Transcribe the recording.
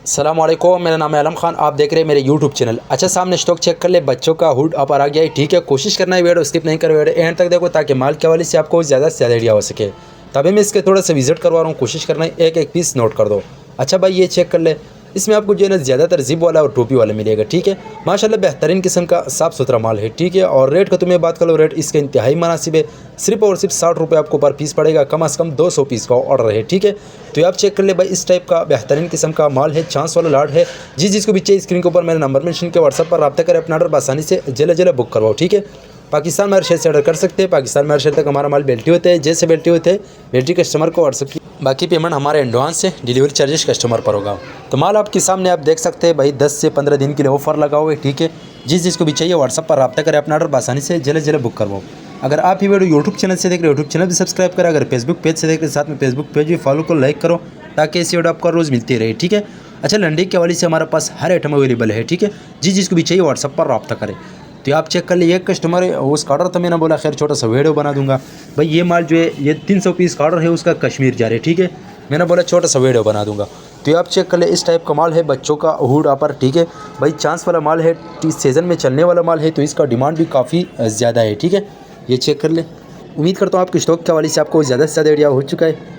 अस्सलाम वालेकुम, मेरा नाम है आलम खान। आप देख रहे हैं मेरे यूट्यूब चैनल। अच्छा, सामने स्टॉक चेक कर ले। बच्चों का हुड अपर आ गया है, ठीक है। कोशिश करना है वीडियो स्किप नहीं कर, वीडियो एंड तक देखो ताकि माल के हवाले से आपको ज़्यादा से ज़्यादा आइडिया हो सके। तभी मैं इसके थोड़ा सा विजिट करवा रहा हूँ। कोशिश करना है एक एक पीस नोट कर दो। अच्छा भाई, ये चेक कर ले। इसमें आपको जो है ना ज़्यादातर जिप वाला और टोपी वाला मिलेगा, ठीक है। माशाल्लाह बेहतरीन किस्म का साफ़ सुथरा माल है, ठीक है। और रेट का तुम्हें बात करो, रेट इसका इंतहाई मुनासिब है। सिर्फ और सिर्फ 60 रुपये आपको पर पीस पड़ेगा। कम से कम 200 पीस का ऑर्डर है, ठीक है। तो ये आप चेक कर ले भाई, इस टाइप का बेहतरीन किस्म का माल है। चांस वाला लाट है। जिसको भी चाहिए स्क्रीन के ऊपर मेरा नंबर मेंशन के व्हाट्सएप पर रब्ता करें, अपना ऑर्डर आसानी से जल्द बुक करवाओ, ठीक है। पाकिस्तान में हर शहर से ऑर्डर कर सकते हैं। पाकिस्तान में हर शहर तक हमारा माल बेल्टी होते हैं। जैसे बेल्टी होते हैं बेल्टी कस्टमर को व्हाट्सएप की, बाकी पेमेंट हमारे एडवांस से, डिलीवरी चार्जेस कस्टमर पर होगा। तो माल आपके सामने आप देख सकते हैं भाई, 10 से 15 दिन के लिए ऑफर लगा हुआ है, ठीक है। जिसको भी चाहिए व्हाट्सएप पर रब्ता करें, अपना ऑर्डर आसानी से जल्द बुक करवाओ। अगर आप ये वीडियो यूट्यूब चैनल से देख रहे हो, यूट्यूब चैनल भी सब्सक्राइब करें। अगर फेसबुक पेज से देख रहे हो, साथ में फेसबुक पेज भी फॉलो को लाइक करो, ताकि ऐसी वीडियो आपको रोज़ मिलती रहे, ठीक है। अच्छा, लंडी के हवाले से हमारे पास हर आइटम अवेलेबल है, ठीक है। जिसको भी चाहिए व्हाट्सएप पर रब्ता करें। तो आप चेक कर लिए, एक कस्टमर है उसका ऑर्डर था, मैंने बोला खैर छोटा सा वीडियो बना दूंगा। भाई ये माल जो है ये 300 पीस का ऑर्डर है, उसका कश्मीर जा रहा है, ठीक है। मैंने बोला छोटा सा वीडियो बना दूंगा। तो आप चेक कर ले, इस टाइप का माल है, बच्चों का हुड अपर, ठीक है। भाई चांस वाला माल है, सीज़न में चलने वाला माल है, तो इसका डिमांड भी काफ़ी ज़्यादा है, ठीक है। ये चेक कर ले। उम्मीद करता हूँ आपके स्टॉक के हवाले से आपको ज़्यादा से ज़्यादा आइडिया हो चुका है।